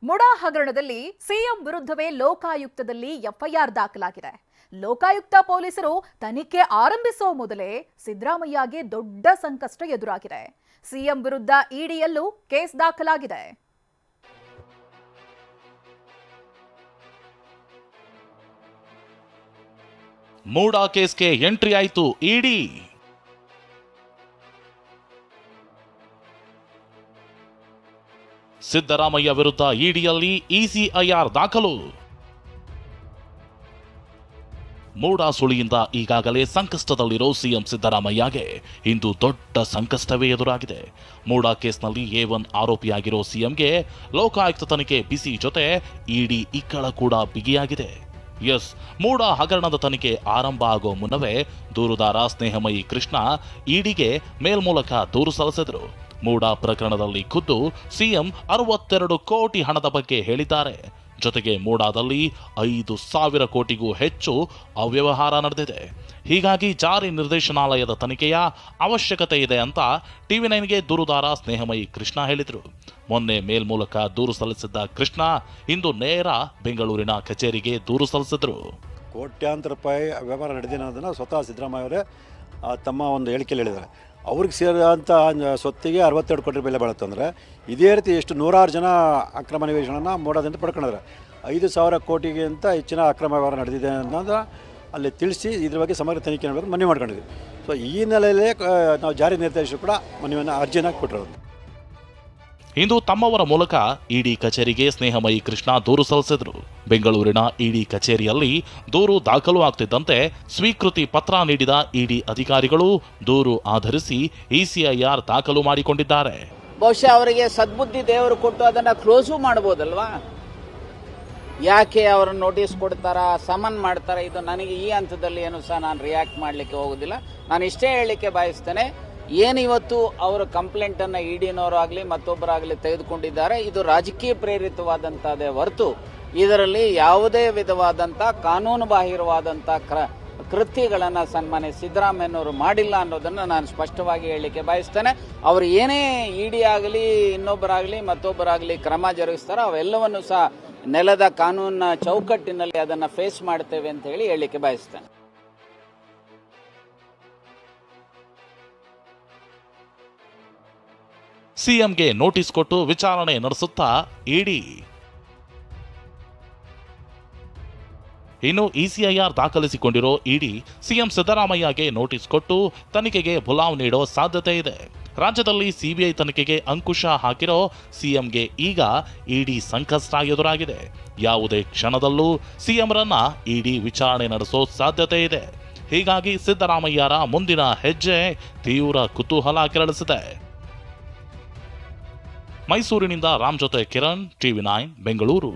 ಮುಡಾ ಹಗರಣದಲ್ಲಿ ಸಿಎಂ ವಿರುದ್ಧವೇ ಲೋಕಾಯುಕ್ತದಲ್ಲಿ ಎಫ್ಐಆರ್ ದಾಖಲಾಗಿದೆ. ಲೋಕಾಯುಕ್ತ ಪೊಲೀಸರು ತನಿಖೆ ಆರಂಭಿಸುವ ಮೊದಲೇ ಸಿದ್ದರಾಮಯ್ಯಗೆ ದೊಡ್ಡ ಸಂಕಷ್ಟ ಎದುರಾಗಿದೆ. ಸಿಎಂ ವಿರುದ್ಧ ಇಡಿಯಲ್ಲೂ ಕೇಸ್ ದಾಖಲಾಗಿದೆ. ಮೂಡಾ ಕೇಸ್ಗೆ ಎಂಟ್ರಿ ಆಯಿತು ಇಡಿ. ಸಿದ್ದರಾಮಯ್ಯ ವಿರುದ್ಧ ಇಡಿಯಲ್ಲಿ ಇಸಿಐಆರ್ ದಾಖಲು. ಮೂಡಾ ಸುಳಿಯಿಂದ ಈಗಾಗಲೇ ಸಂಕಷ್ಟದಲ್ಲಿರೋ ಸಿಎಂ ಸಿದ್ದರಾಮಯ್ಯಗೆ ಇಂದು ದೊಡ್ಡ ಸಂಕಷ್ಟವೇ ಎದುರಾಗಿದೆ. ಮೂಡಾ ಕೇಸ್ನಲ್ಲಿ A1 ಆರೋಪಿಯಾಗಿರೋ ಸಿಎಂಗೆ ಲೋಕಾಯುಕ್ತ ತನಿಖೆ ಬಿಸಿ ಜೊತೆ ಇಡಿ ಇಕ್ಕಳ ಕೂಡ ಬಿಗಿಯಾಗಿದೆ. ಎಸ್, ಮೂಡಾ ಹಗರಣದ ತನಿಖೆ ಆರಂಭ ಆಗೋ ಮುನ್ನವೇ ದೂರುದಾರ ಸ್ನೇಹಮಯಿ ಕೃಷ್ಣ ಇಡಿಗೆ ಮೇಲ್ಮೂಲಕ ದೂರು ಸಲ್ಲಿಸಿದರು. ಮೂಡಾ ಪ್ರಕರಣದಲ್ಲಿ ಖುದ್ದು ಸಿಎಂ 62 ಕೋಟಿ ಹಣದ ಬಗ್ಗೆ ಹೇಳಿದ್ದಾರೆ. ಜೊತೆಗೆ ಮೂಡಾದಲ್ಲಿ 5,000 ಕೋಟಿಗೂ ಹೆಚ್ಚು ಅವ್ಯವಹಾರ ನಡೆದಿದೆ. ಹೀಗಾಗಿ ಜಾರಿ ನಿರ್ದೇಶನಾಲಯದ ತನಿಖೆಯ ಅವಶ್ಯಕತೆ ಇದೆ ಅಂತ TV9ಗೆ ದೂರುದಾರ ಸ್ನೇಹಮಯಿ ಕೃಷ್ಣ ಹೇಳಿದರು. ಮೊನ್ನೆ ಮೇಲ್ಮೂಲಕ ದೂರು ಸಲ್ಲಿಸಿದ್ದ ಕೃಷ್ಣ ಇಂದು ನೇರ ಬೆಂಗಳೂರಿನ ಕಚೇರಿಗೆ ದೂರು ಸಲ್ಲಿಸಿದರು. ಕೋಟ್ಯಾಂತರ ರೂಪಾಯಿ ವ್ಯವಹಾರ ನಡೆದಿದೆ ಅನ್ನೋದನ್ನು ಸ್ವತಃ ಸಿದ್ದರಾಮಯ್ಯ ಅವರೇ ತಮ್ಮ ಒಂದು ಹೇಳಿಕೆಯಲ್ಲಿ ಹೇಳಿದ್ದಾರೆ. ಅವ್ರಿಗೆ ಸೇರಿದಂಥ ಸ್ವತ್ತಿಗೆ 62 ಕೋಟಿ ಬೆಲೆ ಬಾಳುತ್ತಂದರೆ ಇದೇ ರೀತಿ ಎಷ್ಟು ನೂರಾರು ಜನ ಅಕ್ರಮ ನಿವೇಶನ ಮೂಡಾದಿಂದ ಪಡ್ಕೊಂಡಿದ್ದಾರೆ. 5,000 ಕೋಟಿಗಿಂತ ಹೆಚ್ಚಿನ ಅಕ್ರಮ ವ್ಯವಹಾರ ನಡೆದಿದೆ ಅನ್ನೋದು ಅಲ್ಲಿ ತಿಳಿಸಿ ಇದ್ರ ಬಗ್ಗೆ ಸಮಗ್ರ ತನಿಖೆ ಮಾಡಬೇಕು ಮನವಿ ಮಾಡ್ಕೊಂಡಿದ್ವಿ. ಸೊ ಈ ನೆಲೆಯಲ್ಲೇ ನಾವು ಜಾರಿ ನಿರ್ದೇಶಕರು ಕೂಡ ಮನವಿಯನ್ನು ಅರ್ಜಿಯನ್ನು ಕೊಟ್ಟಿರೋದು. ಇಂದು ತಮ್ಮವರ ಮೂಲಕ ಇಡಿ ಕಚೇರಿಗೆ ಸ್ನೇಹಮಯಿ ಕೃಷ್ಣ ದೂರು ಸಲ್ಲಿಸಿದರು. ಬೆಂಗಳೂರಿನ ಇಡಿ ಕಚೇರಿಯಲ್ಲಿ ದೂರು ದಾಖಲು ಆಗ್ತಿದ್ದಂತೆ ಸ್ವೀಕೃತಿ ಪತ್ರ ನೀಡಿದ ಇಡಿ ಅಧಿಕಾರಿಗಳು ದೂರು ಆಧರಿಸಿ ಇಸಿಐಆರ್ ದಾಖಲು ಮಾಡಿಕೊಂಡಿದ್ದಾರೆ. ಬಹುಶಃ ಅವರಿಗೆ ಸದ್ಬುದ್ಧಿ ದೇವರು ಕೊಟ್ಟು ಅದನ್ನ ಕ್ಲೋಸು ಮಾಡಬಹುದಲ್ವಾ? ಯಾಕೆ ಅವರನ್ನು ನೋಟಿಸ್ ಕೊಡ್ತಾರಾ, ಸಮನ್ ಮಾಡ್ತಾರಾ? ಇದು ನನಗೆ ಈ ಹಂತದಲ್ಲಿ ಏನು ಸಹ ನಾನು ರಿಯಾಕ್ಟ್ ಮಾಡಲಿಕ್ಕೆ ಹೋಗೋದಿಲ್ಲ. ನಾನು ಇಷ್ಟೇ ಹೇಳಲಿಕ್ಕೆ ಬಯಸ್ತೇನೆ, ಏನಿವತ್ತು ಅವರ ಕಂಪ್ಲೇಂಟನ್ನು ಇಡಿನವರಾಗಲಿ ಮತ್ತೊಬ್ಬರಾಗಲಿ ತೆಗೆದುಕೊಂಡಿದ್ದಾರೆ, ಇದು ರಾಜಕೀಯ ಪ್ರೇರಿತವಾದಂಥದ್ದೇ ಹೊರತು ಇದರಲ್ಲಿ ಯಾವುದೇ ವಿಧವಾದಂಥ ಕಾನೂನು ಬಾಹಿರವಾದಂಥ ಕೃತ್ಯಗಳನ್ನು ಸನ್ಮಾನ್ಯ ಸಿದ್ದರಾಮಯ್ಯನವರು ಮಾಡಿಲ್ಲ ಅನ್ನೋದನ್ನು ನಾನು ಸ್ಪಷ್ಟವಾಗಿ ಹೇಳಲಿಕ್ಕೆ ಬಯಸ್ತೇನೆ. ಅವರು ಏನೇ ಇಡಿ ಆಗಲಿ ಇನ್ನೊಬ್ಬರಾಗಲಿ ಮತ್ತೊಬ್ಬರಾಗಲಿ ಕ್ರಮ ಜರುಗಿಸ್ತಾರೋ ಅವೆಲ್ಲವನ್ನು ಸಹ ನೆಲದ ಕಾನೂನಿನ ಚೌಕಟ್ಟಿನಲ್ಲಿ ಅದನ್ನು ಫೇಸ್ ಮಾಡ್ತೇವೆ ಅಂತ ಹೇಳಿ ಹೇಳಲಿಕ್ಕೆ ಬಯಸ್ತೇನೆ. ಸಿಎಂಗೆ ನೋಟಿಸ್ ಕೊಟ್ಟು ವಿಚಾರಣೆ ನಡೆಸುತ್ತಾ ಇಡಿ. ಇನ್ನು ಇಸಿಐಆರ್ ದಾಖಲಿಸಿಕೊಂಡಿರೋ ಇಡಿ ಸಿಎಂ ಸಿದ್ದರಾಮಯ್ಯಗೆ ನೋಟಿಸ್ ಕೊಟ್ಟು ತನಿಖೆಗೆ ಬುಲಾವ್ ನೀಡೋ ಸಾಧ್ಯತೆ ಇದೆ. ರಾಜ್ಯದಲ್ಲಿ ಸಿಬಿಐ ತನಿಖೆಗೆ ಅಂಕುಶ ಹಾಕಿರೋ ಸಿಎಂಗೆ ಈಗ ಇಡಿ ಸಂಕಷ್ಟ ಎದುರಾಗಿದೆ. ಯಾವುದೇ ಕ್ಷಣದಲ್ಲೂ ಸಿಎಂರನ್ನ ಇಡಿ ವಿಚಾರಣೆ ನಡೆಸೋ ಸಾಧ್ಯತೆ ಇದೆ. ಹೀಗಾಗಿ ಸಿದ್ದರಾಮಯ್ಯರ ಮುಂದಿನ ಹೆಜ್ಜೆ ತೀವ್ರ ಕುತೂಹಲ ಕೆರಳಿಸಿದೆ. ಮೈಸೂರಿನಿಂದ ರಾಮ್ ಜೊತೆ ಕಿರಣ್, TV9 ಬೆಂಗಳೂರು.